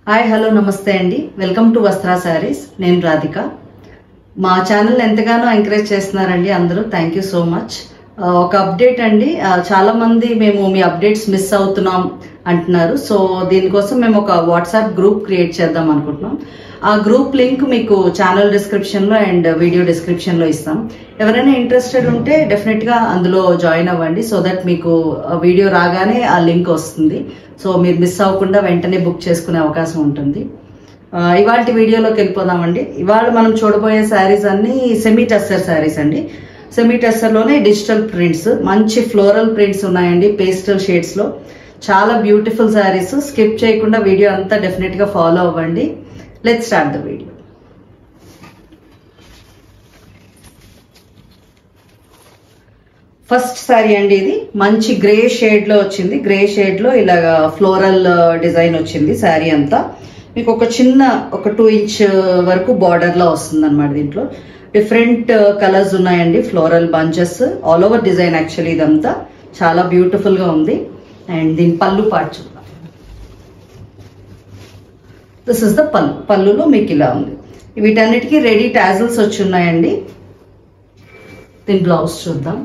Hi hello నమస్తే అండి. Welcome to Vastra sarees. నేను రాధిక. మా ఛానల్ ఎంతగానో ఎంకరేజ్ చేస్తున్నారండి అందరూ. Thank you so much. ఒక అప్డేట్ అండి, చాలా మంది మేము మీ అప్డేట్స్ మిస్ అవుతున్నాం అంటున్నారు. సో దీనికోసం మేము ఒక వాట్సాప్ గ్రూప్ క్రియేట్ చేద్దాం అనుకుంటున్నాం. ఆ గ్రూప్ లింక్ మీకు ఛానల్ డిస్క్రిప్షన్లో అండ్ వీడియో డిస్క్రిప్షన్లో ఇస్తాం. ఎవరైనా ఇంట్రెస్టెడ్ ఉంటే డెఫినెట్గా అందులో జాయిన్ అవ్వండి. సో దట్ మీకు వీడియో రాగానే ఆ లింక్ వస్తుంది. సో మీరు మిస్ అవ్వకుండా వెంటనే బుక్ చేసుకునే అవకాశం ఉంటుంది. ఇవాళ వీడియోలోకి వెళ్ళిపోదామండి. ఇవాళ మనం చూడబోయే శారీస్ అన్ని సెమీ టస్సర్ శారీస్ అండి. సెమీ టస్సర్లోనే డిజిటల్ ప్రింట్స్, మంచి ఫ్లోరల్ ప్రింట్స్ ఉన్నాయండి పేస్టల్ షేడ్స్లో. చాలా బ్యూటిఫుల్ శారీస్. స్కిప్ చేయకుండా వీడియో అంతా డెఫినెట్గా ఫాలో అవ్వండి. Let's start the video. First sari అండి, ఇది మంచి గ్రే షేడ్ లో వచ్చింది. గ్రే షేడ్ లో ఇలాగ ఫ్లోరల్ డిజైన్ వచ్చింది. శారీ అంతా మీకు ఒక చిన్న 2 ఇంచ్ వరకు బార్డర్ లో వస్తుంది అనమాట. దీంట్లో డిఫరెంట్ కలర్స్ ఉన్నాయండి. Floral bunches all over design. Actually ఇదంతా చాలా బ్యూటిఫుల్ గా ఉంది. అండ్ దీని పళ్ళు పార్ట్ చూద్దాం. దిస్ ఇస్ ద పళ్ళు. పళ్ళులో మీకు ఇలా ఉంది. వీటన్నిటికీ రెడీ టాజిల్స్ వచ్చి ఉన్నాయండి. దీని బ్లౌజ్ చూద్దాం.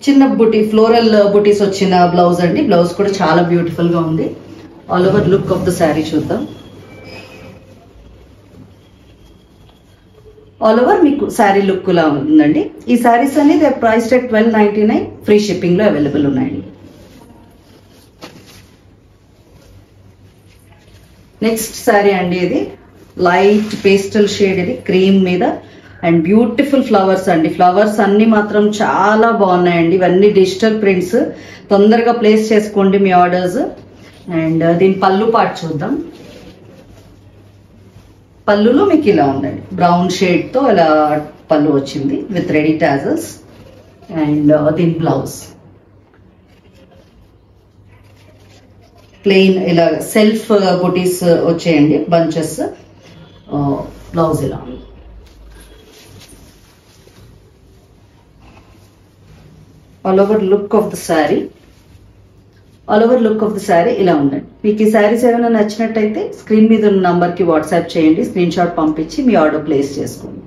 చిన్న బుటీ ఫ్లోరల్ బుటీస్ వచ్చిన బ్లౌజ్ అండి. బ్లౌజ్ కూడా చాలా బ్యూటిఫుల్ గా ఉంది. All over look of the sari చూద్దాం. ఆల్ ఓవర్ మీకు శారీ లుక్ లా ఉందండి. ఈ శారీస్ అనేది ప్రైస్ at 1299. ఫ్రీ షిప్పింగ్ లో అవైలబుల్ ఉన్నాయండి. నెక్స్ట్ శారీ అండి, ఇది లైట్ పేస్టల్ షేడ్. ఇది క్రీమ్ మీద అండ్ బ్యూటిఫుల్ ఫ్లవర్స్ అండి. ఫ్లవర్స్ అన్ని మాత్రం చాలా బాగున్నాయండి. ఇవన్నీ డిజిటల్ ప్రింట్స్. తొందరగా ప్లేస్ చేసుకోండి మీ ఆర్డర్స్. అండ్ దీని పళ్ళు పార్ట్ చూద్దాం. పళ్ళులో మీకు ఇలా ఉందండి. బ్రౌన్ షేడ్ తో ఇలా పళ్ళు వచ్చింది విత్ రెడీ టాజల్స్. అండ్ దీని బ్లౌజ్ ప్లెయిన్ ఇలా సెల్ఫ్ బుటీస్ వచ్చేయండి, బంచెస్. బ్లౌజ్ ఇలా ఉంది. All over look of the sari. All over look of the sari ఇలా ఉందండి. మీకు ఈ శారీస్ ఏమైనా నచ్చినట్టయితే స్క్రీన్ మీద ఉన్న నంబర్కి వాట్సాప్ చేయండి. స్క్రీన్ షాట్ పంపించి మీ ఆర్డర్ ప్లేస్ చేసుకోండి.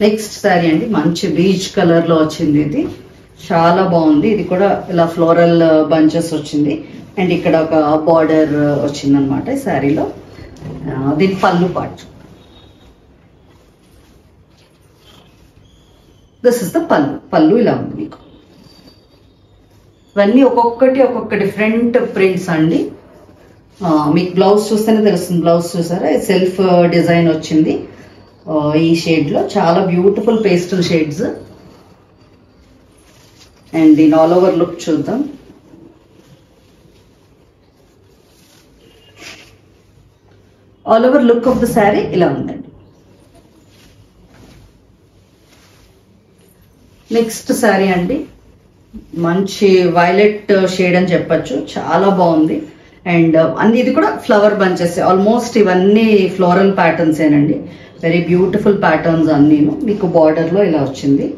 నెక్స్ట్ శారీ అండి, మంచి బీచ్ కలర్ లో వచ్చింది. ఇది చాలా బాగుంది. ఇది కూడా ఇలా ఫ్లోరల్ బంచెస్ వచ్చింది. అండ్ ఇక్కడ ఒక బార్డర్ వచ్చింది అనమాట ఈ శారీలో. దీని pallu part. This is the పళ్ళు. పళ్ళు ఇలా ఉంది మీకు. ఇవన్నీ ఒక్కొక్క డిఫరెంట్ ప్రింట్స్ అండి. మీకు బ్లౌజ్ చూస్తేనే తెలుస్తుంది. బ్లౌజ్ చూసారా, సెల్ఫ్ డిజైన్ వచ్చింది ఈ షేడ్ లో. చాలా బ్యూటిఫుల్ పేస్టల్ షేడ్స్. అండ్ దీని ఆల్ ఓవర్ లుక్ చూద్దాం. All over look of the sari ఇలా ఉందండి. నెక్స్ట్ శారీ అండి, మంచి వైలెట్ షేడ్ అని చెప్పచ్చు. చాలా బాగుంది. అండ్ అన్ని ఇది కూడా ఫ్లవర్ బంచెస్. ఆల్మోస్ట్ ఇవన్నీ ఫ్లోరల్ ప్యాటర్న్స్ ఏనండి. వెరీ బ్యూటిఫుల్ ప్యాటర్న్స్ అన్నీ. మీకు బార్డర్ లో ఇలా వచ్చింది.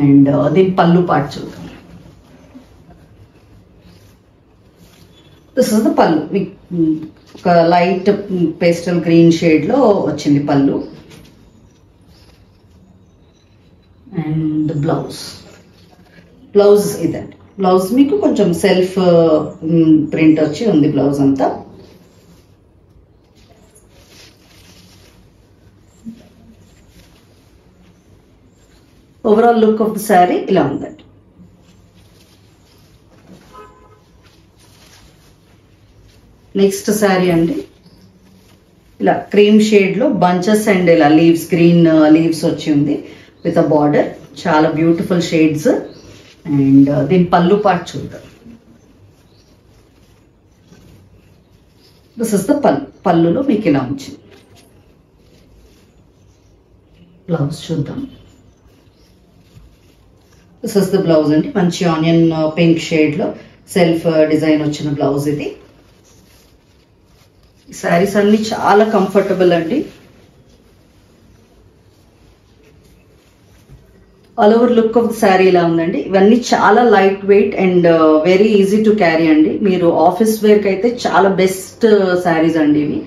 అండ్ దీని పళ్ళు పార్ట్ చూద్దాం. దిస్ ఇస్ ద పళ్ళు. ఒక లైట్ పేస్టల్ గ్రీన్ షేడ్ లో వచ్చింది పళ్ళు. And blouse. బ్లౌజ్ ఇదండి. బ్లౌజ్ మీకు కొంచెం సెల్ఫ్ ప్రింట్ వచ్చి ఉంది బ్లౌజ్ అంతా. Overall look of the sari ఇలా ఉందండి. నెక్స్ట్ శారీ అండి, ఇలా క్రీమ్ షేడ్ లో బంచెస్ అండ్ ఇలా లీవ్స్, గ్రీన్ లీవ్స్ వచ్చి ఉంది విత్ అ బార్డర్. చాలా బ్యూటిఫుల్ షేడ్స్. అండ్ దీని పళ్ళు పార్ట్ చూద్దాం. దిస్ ఇస్ ద పళ్ళు. పళ్ళులో మీకు ఇలా వచ్చింది. బ్లౌజ్ చూద్దాం. దిస్ ఇస్ ద బ్లౌజ్ అండి. మంచి ఆనియన్ పింక్ షేడ్ లో సెల్ఫ్ డిజైన్ వచ్చిన బ్లౌజ్ ఇది. ఈ శారీస్ అన్ని చాలా కంఫర్టబుల్ అండి. All over look of the sari ఇలా ఉందండి. ఇవన్నీ చాలా light weight and very easy to carry అండి. మీరు ఆఫీస్ వేర్కి అయితే చాలా బెస్ట్ శారీస్ అండి ఇవి.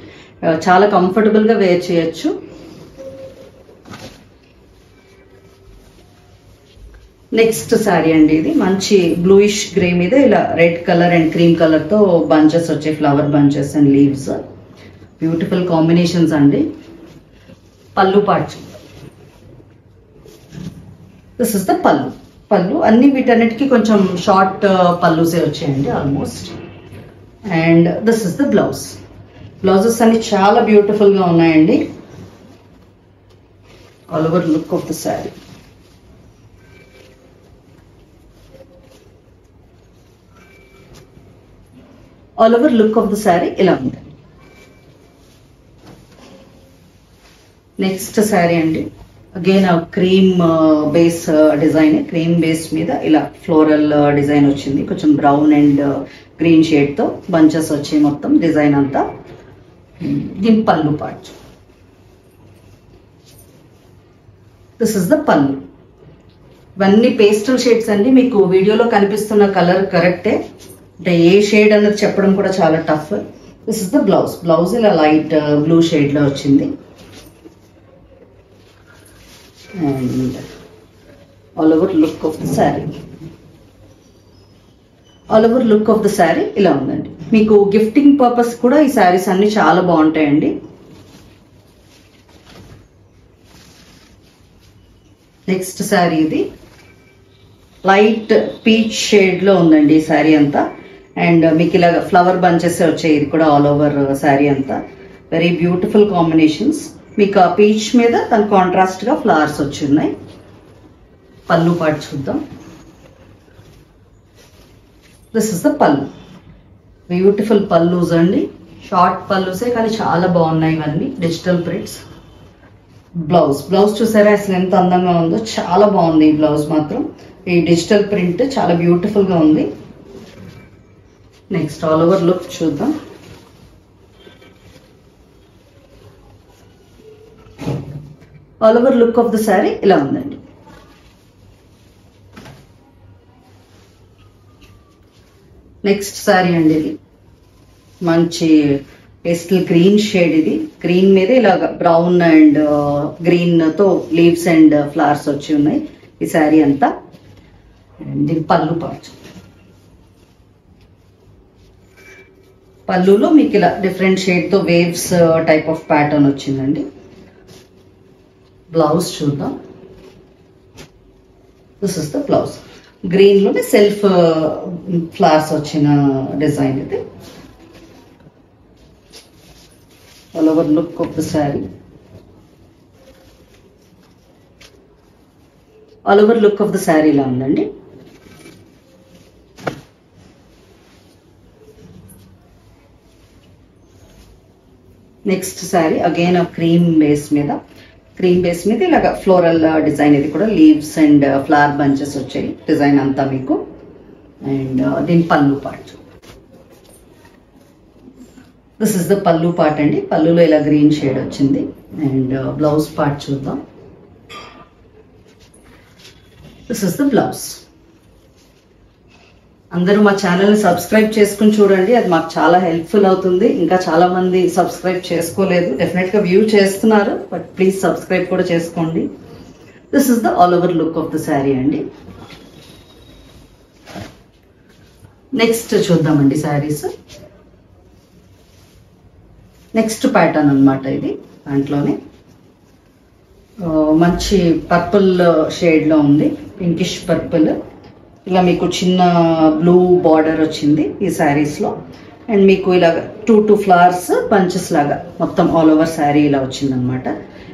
చాలా కంఫర్టబుల్గా వేర్ చేయొచ్చు. నెక్స్ట్ శారీ అండి, ఇది మంచి బ్లూయిష్ గ్రే మీద ఇలా రెడ్ కలర్ అండ్ క్రీమ్ కలర్తో బంచెస్ వచ్చాయి, flower bunches and leaves. Beautiful combinations అండి. పళ్ళు పార్ట్, దిస్ ఇస్ ద పళ్ళు అన్ని వీటన్నిటికీ కొంచెం షార్ట్ పళ్ళుసే వచ్చాయండి almost. And this is the blouses అన్ని చాలా బ్యూటిఫుల్గా ఉన్నాయండి. All over look of the sari. All over look of the sari ఇలా ఉంది. నెక్స్ట్ శారీ అండి, again cream base design. Cream base మీద ఇలా ఫ్లోరల్ డిజైన్ వచ్చింది, కొంచెం బ్రౌన్ అండ్ గ్రీన్ షేడ్ తో బంచెస్ వచ్చాయి మొత్తం డిజైన్ అంతా. దీని pallu part, this is the పళ్ళు. ఇవన్నీ పేస్టల్ షేడ్స్ అండి. మీకు వీడియోలో కనిపిస్తున్న కలర్ కరెక్టే, అంటే ఏ షేడ్ అన్నది చెప్పడం కూడా చాలా tough. This is the blouse ఇలా లైట్ బ్లూ షేడ్ లో వచ్చింది. And all over look of the sari. All over look of the sari ఇలా ఉందండి. మీకు గిఫ్టింగ్ పర్పస్ కూడా ఈ శారీస్ అన్ని చాలా బాగుంటాయండి. నెక్స్ట్ శారీ, ఇది లైట్ పీచ్ షేడ్ లో ఉందండి ఈ శారీ అంతా. అండ్ మీకు ఇలా ఫ్లవర్ బంచెస్ వచ్చాయి, ఇది కూడా ఆల్ ఓవర్ శారీ అంతా. Very beautiful combinations. మీకు ఆ పీచ్ మీద తన కాంట్రాస్ట్ గా ఫ్లవర్స్ వచ్చి ఉన్నాయి. పళ్ళు పార్ట్ చూద్దాం. దిస్ ఇస్ ద పళ్ళు. బ్యూటిఫుల్ పళ్ళుస్ అండి, షార్ట్ పళ్ళుసే కానీ చాలా బాగున్నాయి ఇవన్నీ. Digital prints. బ్లౌజ్ చూసారా అసలు ఎంత అందంగా ఉందో, చాలా బాగుంది ఈ బ్లౌజ్ మాత్రం. ఈ డిజిటల్ ప్రింట్ చాలా బ్యూటిఫుల్ గా ఉంది. నెక్స్ట్ ఆల్ ఓవర్ లుక్ చూద్దాం. All over look of the sari ఇలా ఉందండి. నెక్స్ట్ శారీ అండి, ఇది మంచి పేస్టల్ గ్రీన్ షేడ్. ఇది గ్రీన్ మీద ఇలాగ బ్రౌన్ అండ్ గ్రీన్ తో లీవ్స్ అండ్ ఫ్లవర్స్ వచ్చి ఉన్నాయి ఈ శారీ అంతా. దీని పళ్ళు పార్ట్. పళ్ళులో మీకు ఇలా డిఫరెంట్ షేడ్ తో వేవ్స్ టైప్ ఆఫ్ ప్యాటర్న్ వచ్చిందండి. బ్లౌజ్ చూద్దాం. This is the blouse. Green లోనే సెల్ఫ్ ఫ్లవర్స్ వచ్చిన డిజైన్ ఇది. All over look of the sari. All over look of the sari ఇలా ఉందండి. Next sari again cream base మీద ఇలాగ ఫ్లోరల్ డిజైన్. ఇది కూడా లీవ్స్ అండ్ ఫ్లవర్ బంచెస్ వచ్చాయి డిజైన్ అంతా మీకు. అండ్ దీని pallu part. This is the పళ్ళు పార్ట్ అండి. పళ్ళులో ఇలా గ్రీన్ షేడ్ వచ్చింది. అండ్ బ్లౌజ్ పార్ట్ చూద్దాం. This is the blouse. అందరూ మా ఛానల్ని సబ్స్క్రైబ్ చేసుకుని చూడండి, అది మాకు చాలా హెల్ప్ఫుల్ అవుతుంది. ఇంకా చాలా మంది సబ్స్క్రైబ్ చేసుకోలేదు, డెఫినెట్గా వ్యూ చేస్తున్నారు, బట్ ప్లీజ్ సబ్స్క్రైబ్ కూడా చేసుకోండి. This is the all over look of the sari అండి. నెక్స్ట్ చూద్దామండి శారీస్. నెక్స్ట్ ప్యాటర్న్ అనమాట ఇది. దాంట్లోనే మంచి పర్పుల్ షేడ్లో ఉంది, పింకిష్ పర్పుల్. ఇలా మీకు చిన్న బ్లూ బార్డర్ వచ్చింది ఈ శారీస్లో. అండ్ మీకు ఇలా టూ ఫ్లవర్స్ బంచెస్ లాగా మొత్తం ఆల్ ఓవర్ శారీ ఇలా వచ్చిందనమాట.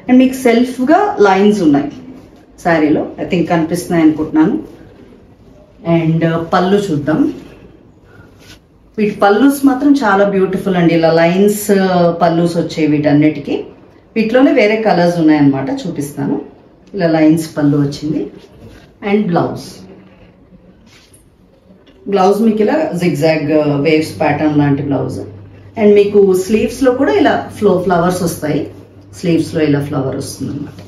అండ్ మీకు సెల్ఫ్గా లైన్స్ ఉన్నాయి శారీలో, ఐ థింక్ కనిపిస్తున్నాయి అనుకుంటున్నాను. అండ్ పళ్ళు చూద్దాం. వీటి పళ్ళుస్ మాత్రం చాలా బ్యూటిఫుల్ అండి. ఇలా లైన్స్ పళ్ళుస్ వచ్చాయి వీటన్నిటికీ. వీటిలోనే వేరే కలర్స్ ఉన్నాయన్నమాట, చూపిస్తాను. ఇలా లైన్స్ పళ్ళు వచ్చింది. అండ్ బ్లౌజ్ మీకు ఇలా జిగ్జాగ్ వేవ్స్ ప్యాటర్న్ లాంటి బ్లౌజ్. అండ్ మీకు స్లీవ్స్ లో కూడా ఇలా ఫ్లవర్స్ వస్తాయి. స్లీవ్స్ లో ఇలా ఫ్లవర్ వస్తుంది అనమాట.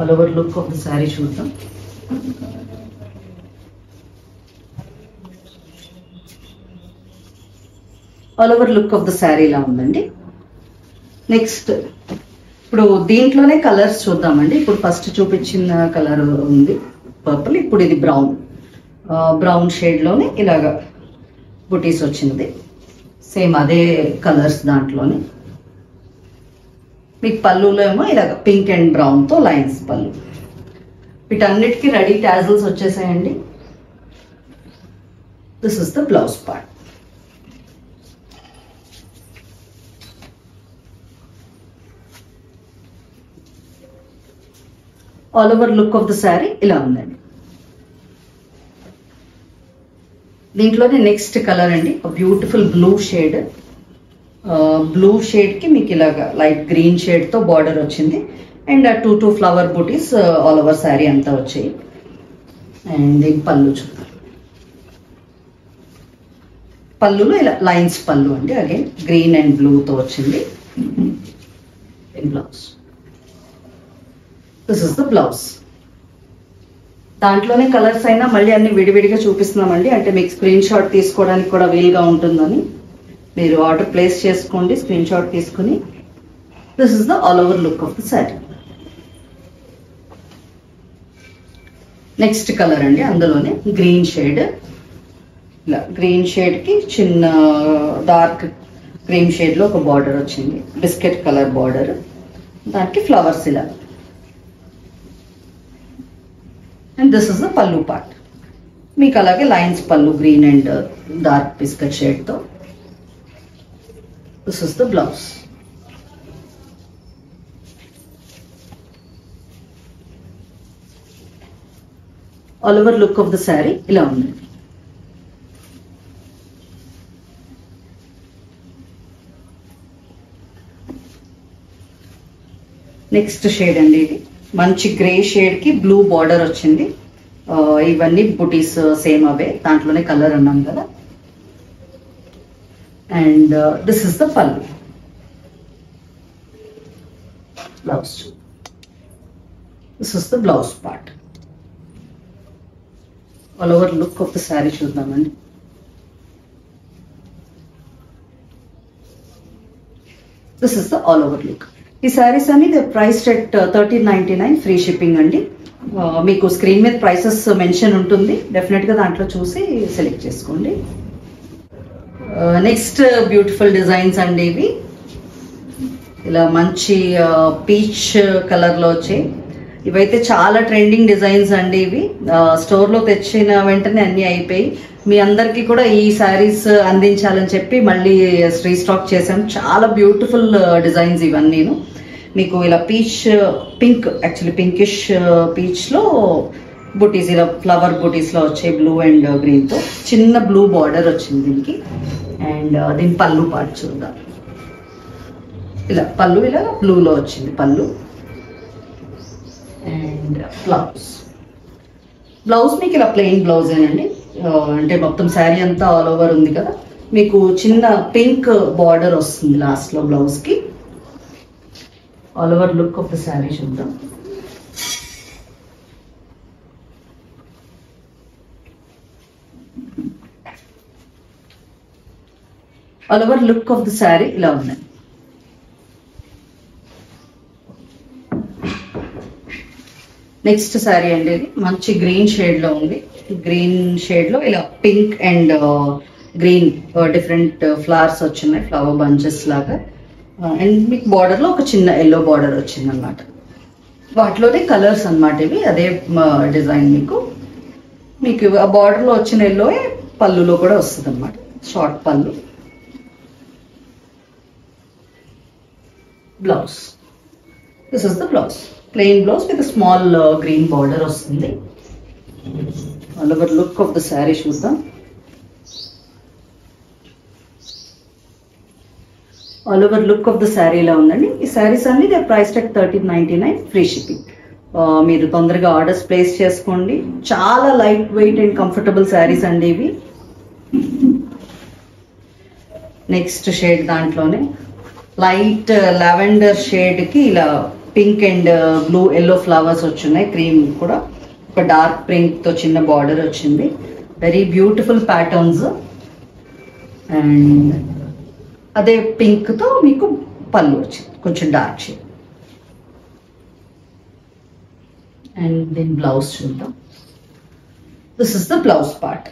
All over look of the sari చూద్దాం. All over look of the sari ఇలా ఉందండి. నెక్స్ట్ ఇప్పుడు దీంట్లోనే కలర్స్ చూద్దామండి. ఇప్పుడు ఫస్ట్ చూపించిన కలర్ ఉంది పర్పుల్, ఇప్పుడు ఇది బ్రౌన్ షేడ్లోనే ఇలాగా బుటీస్ వచ్చింది. సేమ్ అదే కలర్స్ దాంట్లోనే. మీకు పళ్ళులో ఏమో ఇలాగ పింక్ అండ్ బ్రౌన్తో లైన్స్ పళ్ళు. వీటన్నిటికీ రెడీ టాజిల్స్ వచ్చేసాయండి. This is the blouse part. All over look of the sari ఇలా ఉందండి. దీంట్లోనే నెక్స్ట్ కలర్ అండి, బ్యూటిఫుల్ బ్లూ షేడ్. బ్లూ షేడ్కి మీకు ఇలాగా లైట్ గ్రీన్ షేడ్తో బార్డర్ వచ్చింది. And 2 flower butis all over sari అంతా వచ్చాయి. అండ్ దీని పళ్ళు చూద్దాం. పళ్ళులో ఇలా లైన్స్ పళ్ళు అండి, అగైన్ గ్రీన్ అండ్ బ్లూతో వచ్చింది. Blouse, this is the blouse. దాంట్లోనే కలర్స్ అయినా మళ్ళీ అన్ని విడివిడిగా చూపిస్తున్నామండి, అంటే మీకు స్క్రీన్ షాట్ తీసుకోవడానికి కూడా వీలుగా ఉంటుందని. మీరు ఆర్డర్ ప్లేస్ చేసుకోండి స్క్రీన్ షాట్ తీసుకుని. This is the all over look of the sari. Next colour అండి, అందులోనే గ్రీన్ షేడ్. ఇలా గ్రీన్ షేడ్కి చిన్న డార్క్ క్రీమ్ షేడ్లో ఒక బార్డర్ వచ్చింది, బిస్కెట్ కలర్ బార్డర్. దానికి ఫ్లవర్స్ ఇలా. And this is the pallu part. మీకు అలాగే lines pallu green and dark biscuit షేడ్తో. This is the blouse. All over look of the sari ఇలా ఉంది. నెక్స్ట్ షేడ్ అండి, ఇది మంచి గ్రే షేడ్ కి బ్లూ బార్డర్ వచ్చింది. ఇవన్నీ బుటీస్ సేమ్ అవే, దాంట్లోనే కలర్ అన్నాం కదా. And this is the pallu. Blouse, this is the blouse part. All over look of the sari చూద్దామండి. This is the all over look. ఈ శారీస్ అన్ని ప్రైస్ ఎట్ 1399, ఫ్రీ షిప్పింగ్ అండి. మీకు స్క్రీన్ మీద ప్రైసెస్ మెన్షన్ ఉంటుంది, డెఫినెట్గా దాంట్లో చూసి సెలెక్ట్ చేసుకోండి. నెక్స్ట్ బ్యూటిఫుల్ డిజైన్స్ అండి ఇవి. ఇలా మంచి పీచ్ కలర్లో వచ్చాయి. ఇవైతే చాలా ట్రెండింగ్ డిజైన్స్ అండి ఇవి. స్టోర్లో తెచ్చిన వెంటనే అన్నీ అయిపోయి, మీ అందరికీ కూడా ఈ శారీస్ అందించాలని చెప్పి మళ్ళీ రీస్టాక్ చేశాను. చాలా బ్యూటిఫుల్ డిజైన్స్ ఇవన్నీను. మీకు ఇలా పింక్ యాక్చువల్లీ పింకిష్ పీచ్లో బుటీస్, ఇలా ఫ్లవర్ బుటీస్లో వచ్చాయి బ్లూ అండ్ గ్రీన్తో. చిన్న బ్లూ బార్డర్ వచ్చింది దీనికి. అండ్ దీని పళ్ళు పార్ట్ చూద్దాం. ఇలా పళ్ళు ఇలా బ్లూలో వచ్చింది పళ్ళు. అండ్ బ్లౌజ్ మీకు ఇలా ప్లెయిన్ బ్లౌజేనండి, అంటే మొత్తం శారీ అంతా ఆల్ ఓవర్ ఉంది కదా. మీకు చిన్న పింక్ బార్డర్ వస్తుంది లాస్ట్లో బ్లౌజ్కి. All over look of the sari చూద్దాం. All over look of the sari ఇలా ఉన్నాయి. నెక్స్ట్ శారీ అండి, ఇది మంచి గ్రీన్ షేడ్లో ఉంది. గ్రీన్ షేడ్లో ఇలా pink and green different flowers వచ్చినాయి, ఫ్లవర్ బంచెస్ లాగా. అండ్ మీకు బార్డర్లో ఒక చిన్న ఎల్లో బార్డర్ వచ్చింది అనమాట. వాటిలోనే కలర్స్ అనమాట ఇవి, అదే డిజైన్. మీకు ఆ బార్డర్లో వచ్చిన ఎల్లో పళ్ళులో కూడా వస్తుంది అనమాట, short pallu. Blouse, this is the blouse. Plain blouse with small green border వస్తుంది. All over look of the sari చూద్దాం. All over look of the sari ఇలా ఉందండి. ఈ శారీస్ అన్ని the price at 1399, free shipping. మీరు తొందరగా ఆర్డర్స్ ప్లేస్ చేసుకోండి. చాలా light weight and comfortable saris అండి ఇవి. నెక్స్ట్ షేడ్ దాంట్లోనే లైట్ లావెండర్ షేడ్కి ఇలా pink and blue yellow flowers వచ్చున్నాయి. క్రీమ్ కూడా ఒక డార్క్ పింక్ తో చిన్న బార్డర్ వచ్చింది. Very beautiful patterns. అండ్ అదే పింక్ తో మీకు పళ్ళు వచ్చింది కొంచెం డార్క్ షేడ్. అండ్ దీని బ్లౌజ్ చూద్దాం. This is the blouse part.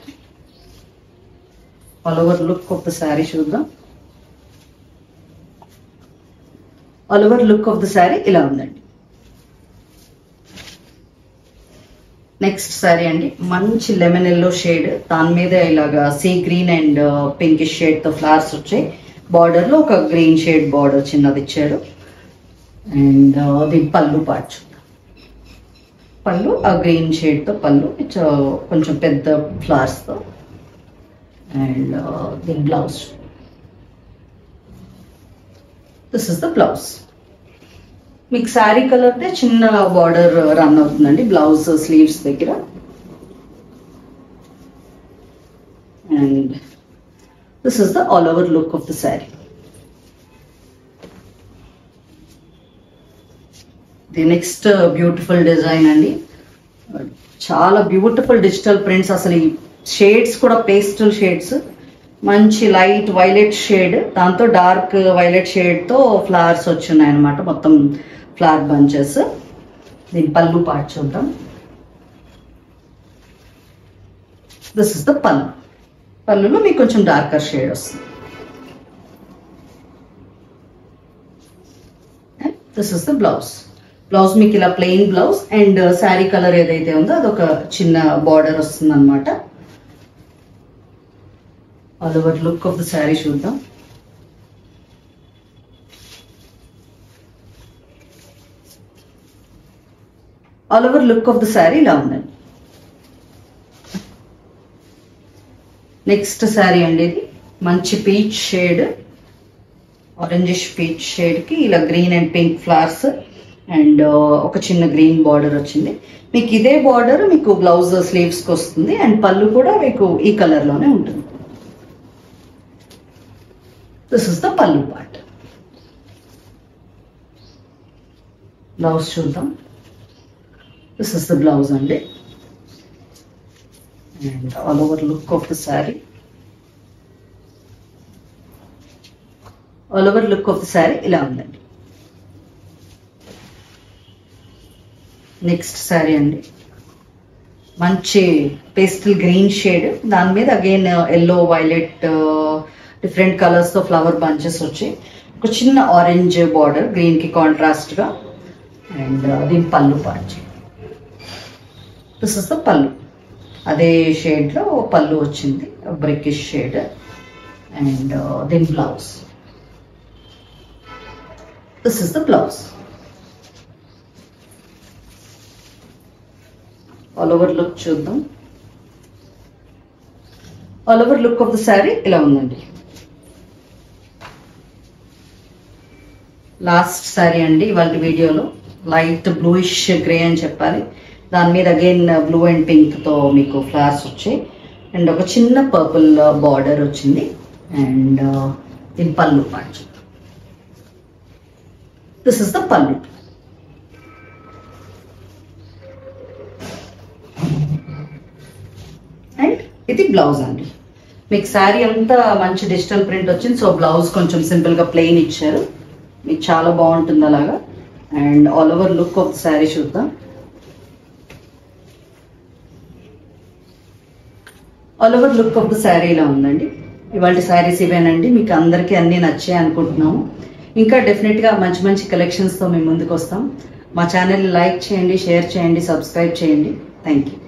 All over look of the sari చూద్దాం. All over look of the sari ఇలా ఉందండి. నెక్స్ట్ శారీ అండి, మంచి లెమన్ ఎల్లో షేడ్, దాని మీద ఇలాగా sea green and pinkish shade తో ఫ్లవర్స్ వచ్చాయి. బార్డర్ లో ఒక గ్రీన్ షేడ్ బార్డర్ చిన్నది ఇచ్చారు. అండ్ దీని పళ్ళు పార్ట్ చూద్దాం. పళ్ళు ఆ గ్రీన్ షేడ్ తో పళ్ళు, కొంచెం పెద్ద ఫ్లవర్స్ తో. అండ్ దీని blouse, this is the blouse. మీకు శారీ కలర్ తే చిన్న బార్డర్ రన్ అవుతుందండి బ్లౌజ్ స్లీవ్స్ దగ్గర. And this is the all over look of the sari. The next beautiful design అండి. చాలా బ్యూటిఫుల్ డిజిటల్ ప్రింట్స్. అసలు ఈ షేడ్స్ కూడా పేస్టల్ షేడ్స్, మంచి లైట్ వైలెట్ షేడ్, దాంతో డార్క్ వైలెట్ షేడ్ తో ఫ్లవర్స్ వచ్చున్నాయి అనమాట, మొత్తం ఫ్లవర్ బంచెస్. దీని పళ్ళు పార్ట్ చూద్దాం. దిస్ ఇస్ ద పళ్ళు. పళ్ళులో మీకు కొంచెం డార్కర్ షేడ్ వస్తుంది. This is the blouse. Blouse మీకు ఇలా plain blouse and sari colour ఏదైతే ఉందో అదొక చిన్న బార్డర్ వస్తుంది అనమాట. All over look of the sari చూద్దాం. All over look of the sari ఇలా ఉందండి. నెక్స్ట్ శారీ అండి, ఇది మంచి peach shade, orangish peach shade కి ఇలా green and pink flowers and ఒక చిన్న గ్రీన్ బార్డర్ వచ్చింది. మీకు ఇదే బార్డర్ మీకు బ్లౌజ్ స్లీవ్స్ కి వస్తుంది. అండ్ పళ్ళు కూడా మీకు ఈ కలర్ లోనే ఉంటుంది. దిస్ ఇస్ ద పళ్ళు పార్ట్. బ్లౌజ్ చూద్దాం. దిస్ ఇస్ ద బ్లౌజ్ అండి. And all over look of the sari. All over look of the sari ఇలా ఉందండి. నెక్స్ట్ శారీ అండి, మంచి పేస్టల్ గ్రీన్ షేడ్, దాని మీద again yellow violet different colours తో ఫ్లవర్ బంచెస్ వచ్చి ఒక చిన్న ఆరెంజ్ బార్డర్ గ్రీన్ కి కాంట్రాస్ట్ గా. అండ్ దీని pallu part. This is the పళ్ళు. అదే షేడ్ లో పళ్ళు వచ్చింది, బ్రికిష్ షేడ్. అండ్ దీని blouse. This is the blouse. All over look చూద్దాం. All over look of the sari ఇలా ఉందండి. లాస్ట్ శారీ అండి ఇవాళ వీడియోలో. లైట్ బ్లూయిష్ గ్రే అని చెప్పాలి, దాని మీద అగైన్ బ్లూ అండ్ పింక్ తో మీకు ఫ్లవర్స్ వచ్చాయి. అండ్ ఒక చిన్న పర్పుల్ బార్డర్ వచ్చింది. అండ్ దీని pallu part. This is the pallu. And ఇది బ్లౌజ్ అండి. మీకు శారీ అంతా మంచి డిజిటల్ ప్రింట్ వచ్చింది, సో బ్లౌజ్ కొంచెం సింపుల్ గా ప్లెయిన్ ఇచ్చారు. మీకు చాలా బాగుంటుంది అలాగా. And all over look of the sari చూద్దాం. All over look of the sari ఇలా ఉందండి. ఇవాళ శారీస్ ఇవేనండి. మీకు అందరికీ అన్ని నచ్చాయి అనుకుంటున్నాము. ఇంకా డెఫినెట్ గా మంచి మంచి కలెక్షన్స్ తో మేము ముందుకు వస్తాం. మా ఛానల్ లైక్ చేయండి, షేర్ చేయండి, సబ్స్క్రైబ్ చేయండి. Thank you.